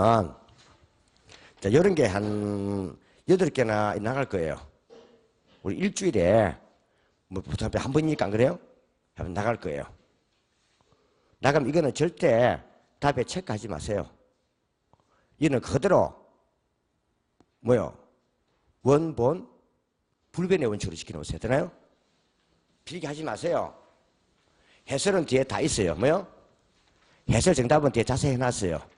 자, 이런 게 한 8개나 나갈 거예요. 우리 일주일에 뭐 보통 한 번이니까 안 그래요? 한번 나갈 거예요. 나가면 이거는 절대 답에 체크하지 마세요. 이거는 그대로 뭐요? 원본 불변의 원칙으로 시켜놓으세요. 되나요? 필기하지 마세요. 해설은 뒤에 다 있어요. 뭐요? 해설 정답은 뒤에 자세히 해놨어요.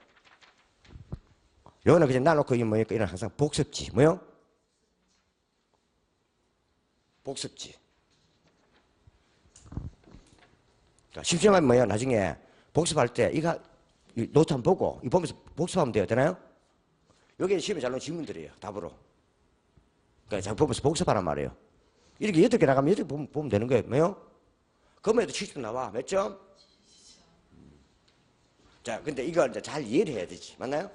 요거는 그냥 놔놓고 이런 항상 복습지. 뭐요? 복습지. 심심하면 뭐예요? 나중에 복습할 때 이거 노트 한번 보고 이 보면서 복습하면 돼요. 되나요? 여기 시험에 잘 나온 질문들이에요. 답으로. 그러니까 잘 보면서 복습하란 말이에요. 이렇게 8개 나가면 8개 보면 되는 거예요. 뭐요? 그러면 70점 나와. 몇 점? 자, 근데 이걸 이제 잘 이해를 해야 되지. 맞나요?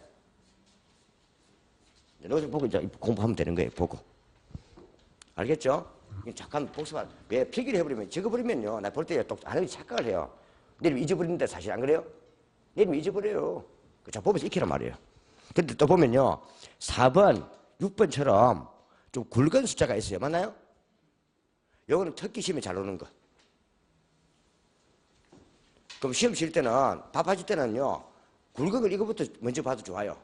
노트 보고 이제 공부하면 되는 거예요. 보고. 알겠죠? 잠깐 복습한, 왜 필기를 해버리면, 적어버리면요. 나 볼 때 또 안 하면 착각을 해요. 내일면 잊어버리는데 사실 안 그래요? 내일면 잊어버려요. 자, 보면서 익히란 말이에요. 근데 또 보면요. 4번, 6번처럼 좀 굵은 숫자가 있어요. 맞나요? 요거는 특기 시험에 잘 오는 거. 그럼 시험 칠 때는, 답하실 때는요. 굵은 걸 이거부터 먼저 봐도 좋아요.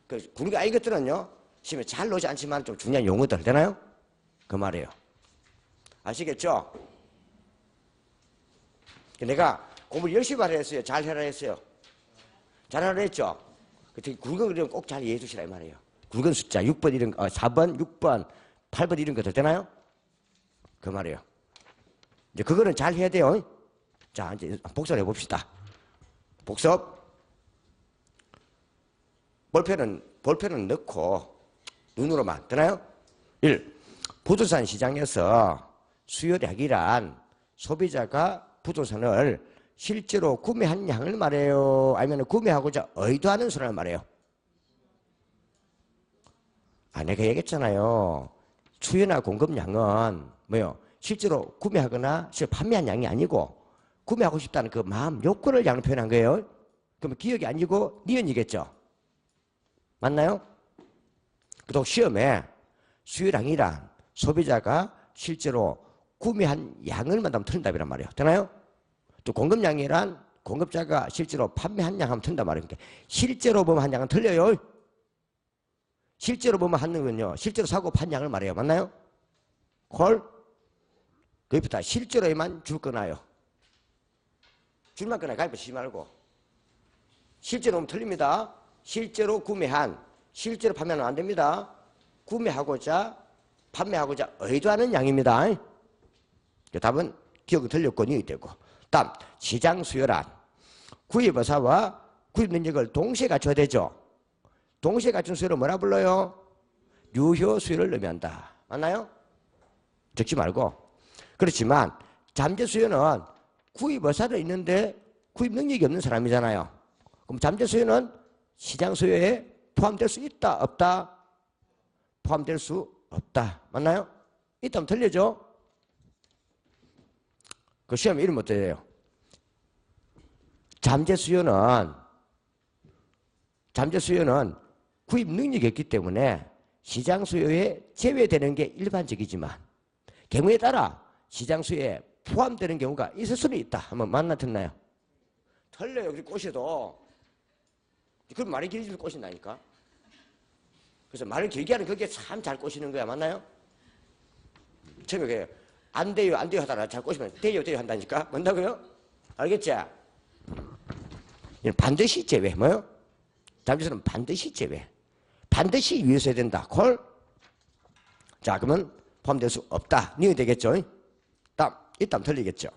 그 굵은 게 아닌 것들은요. 시험에 잘 나오지 않지만 좀 중요한 용어들. 되나요? 그 말이에요. 아시겠죠? 내가 공부를 열심히 하라 했어요? 잘 해라 했어요? 잘 하라 했죠? 특히 굵은 그림 꼭 잘 이해해 주시라 이 말이에요. 굵은 숫자 6번 이런 거, 4번, 6번, 8번 이런 것들 되나요? 그 말이에요. 이제 그거는 잘 해야 돼요. 자, 이제 복습을 해봅시다. 복습. 볼펜은 넣고 눈으로만. 되나요? 1. 부동산 시장에서 수요량이란 소비자가 부동산을 실제로 구매한 양을 말해요? 아니면 구매하고자 의도하는 수를 말해요? 내가 얘기했잖아요. 수요나 공급량은 뭐요? 실제로 구매하거나 실제로 판매한 양이 아니고 구매하고 싶다는 그 마음, 욕구를 양을 표현한 거예요. 그러면 기억이 아니고 니은이겠죠? 맞나요? 또 시험에 수요량이란 소비자가 실제로 구매한 양을 만나면 틀린 답이란 말이에요. 되나요? 또 공급량이란 공급자가 실제로 판매한 양 하면 틀린단 말이에요. 그러니까 실제로 보면 한 양은 틀려요. 실제로 보면 한 양은요. 실제로 사고 판 양을 말해요. 맞나요? 콜? 그것부터 실제로에만 줄 거나요? 줄만 거나요? 가입 쓰지 말고. 실제로 보면 틀립니다. 실제로 구매한, 실제로 판매는 안 됩니다. 구매하고자, 판매하고자 의도하는 양입니다. 답은 기억이 틀렸고 니이 되고. 다음 시장 수요란 구입 의사와 구입 능력을 동시에 갖춰야 되죠. 동시에 갖춘 수요를 뭐라 불러요? 유효 수요를 의미한다. 맞나요? 적지 말고. 그렇지만 잠재 수요는 구입 의사도 있는데 구입 능력이 없는 사람이잖아요. 그럼 잠재 수요는 시장 수요에 포함될 수 있다 없다? 포함될 수 없다. 맞나요? 있다면 틀려죠? 그 시험 이름 어떻게 돼요? 잠재 수요는 구입 능력이 없기 때문에 시장 수요에 제외되는 게 일반적이지만 경우에 따라 시장 수요에 포함되는 경우가 있을 수는 있다. 한번 맞나 틀나요? 틀려요. 여기 꼬셔도. 그럼 말이 길어지면 꼬신다니까. 그래서 말을 길게 하는 그게 참 잘 꼬시는 거야. 맞나요? 처음에 안 돼요 하다가 잘 꼬시면 돼요 한다니까. 뭔다고요? 알겠지? 반드시 제외. 뭐요? 잠재수는 반드시 제외. 반드시 유효해야 된다. 콜? 자, 그러면 포함될 수 없다. 니은 되겠죠? 다음 이따 틀리겠죠.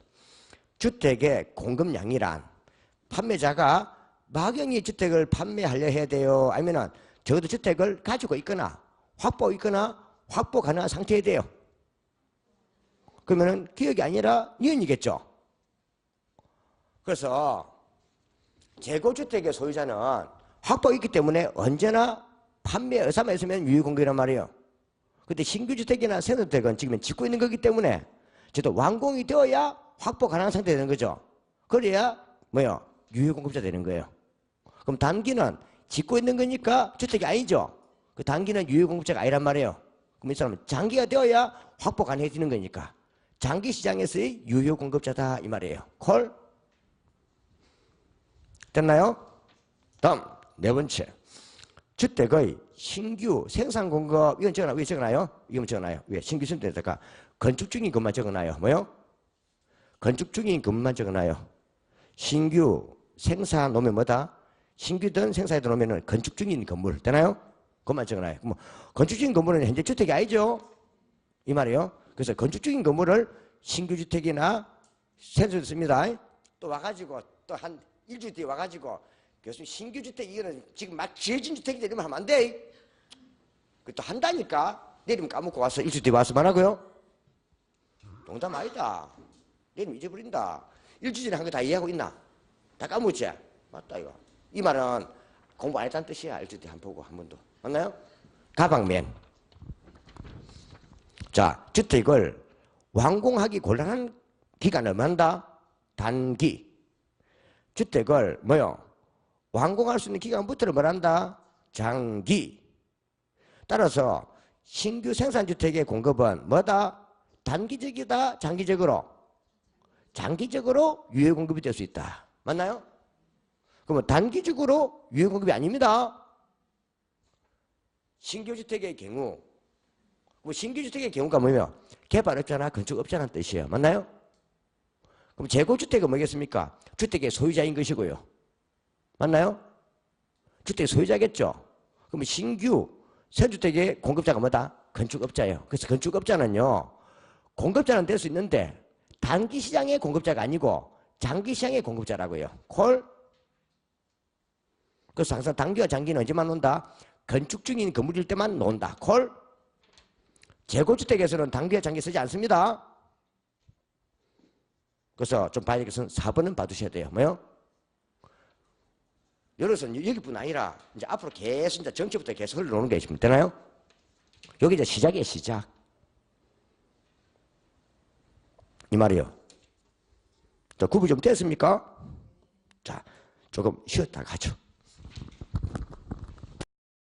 주택의 공급량이란 판매자가 막연히 주택을 판매하려 해야 돼요? 아니면 적어도 주택을 가지고 있거나 확보 가능한 상태여야 돼요? 그러면은 기역이 아니라 니은이겠죠. 그래서 재고주택의 소유자는 확보가 있기 때문에 언제나 판매 의사만 있으면 유효공급이란 말이에요. 근데 신규주택이나 새주택은 지금 짓고 있는 거기 때문에 저도 완공이 되어야 확보 가능한 상태가 되는 거죠. 그래야 뭐요? 유효공급자 되는 거예요. 그럼 단기는 짓고 있는 거니까 주택이 아니죠. 그 단기는 유효공급자가 아니란 말이에요. 그럼 이 사람은 장기가 되어야 확보 가능해지는 거니까 장기 시장에서의 유효공급자다 이 말이에요. 콜? 됐나요? 다음 네 번째, 주택의 신규 생산 공급. 이건 적어놔요. 왜 적어놔요? 이건 적어놔요. 왜? 신규 생산되다가 건축 중인 것만 적어놔요. 뭐요? 건축 중인 것만 적어놔요. 신규 생산 놓으면 뭐다? 신규든 생산이든 놓으면 건축 중인 건물 되나요? 그것만 적어놔요. 뭐 건축 중인 건물은 현재 주택이 아니죠. 이 말이에요. 그래서 건축 중인 건물을 신규 주택이나 생산으로 씁니다. 또 와가지고 또 한 일주일 뒤에 와가지고 교수님 신규 주택 이거는 지금 막 지어진 주택인데 이러면 하면 안 돼. 그 또 한다니까. 내리면 까먹고 와서 일주일 뒤에 와서 말하고요. 농담 아니다. 내리면 잊어버린다. 일주일 전에 한 거 다 이해하고 있나? 다 까먹었지? 맞다 이거. 이 말은 공부 안 했다는 뜻이야. 일주일 뒤에 한 번 보고 한 번도. 맞나요? 가방면. 자, 주택을 완공하기 곤란한 기간을 말한다. 단기. 주택을 뭐요? 완공할 수 있는 기간부터를 말한다. 장기. 따라서 신규 생산주택의 공급은 뭐다? 단기적이다? 장기적으로? 장기적으로 유효공급이 될 수 있다. 맞나요? 그러면 단기적으로 유효공급이 아닙니다. 신규주택의 경우, 신규주택의 경우가 뭐냐면 개발업자나 건축업자라는 뜻이에요. 맞나요? 그럼 재고주택은 뭐겠습니까? 주택의 소유자인 것이고요. 맞나요? 주택의 소유자겠죠. 그럼 신규 선주택의 공급자가 뭐다? 건축업자예요. 그래서 건축업자는요, 공급자는 될 수 있는데 단기 시장의 공급자가 아니고 장기 시장의 공급자라고요. 콜? 그래서 항상 단기와 장기는 언제만 논다? 건축 중인 건물일 때만 논다. 콜? 재고주택에서는 단기와 장기 쓰지 않습니다. 그래서 좀 봐야 되겠으면 4번은 봐두셔야 돼요. 뭐요? 여기서 여기뿐 아니라 이제 앞으로 계속 이제 정치부터 계속 흘러오는 게 있습니다. 되나요? 여기 이제 시작이에요, 시작. 이 말이요. 자, 구분 좀 됐습니까? 자, 조금 쉬었다 가죠.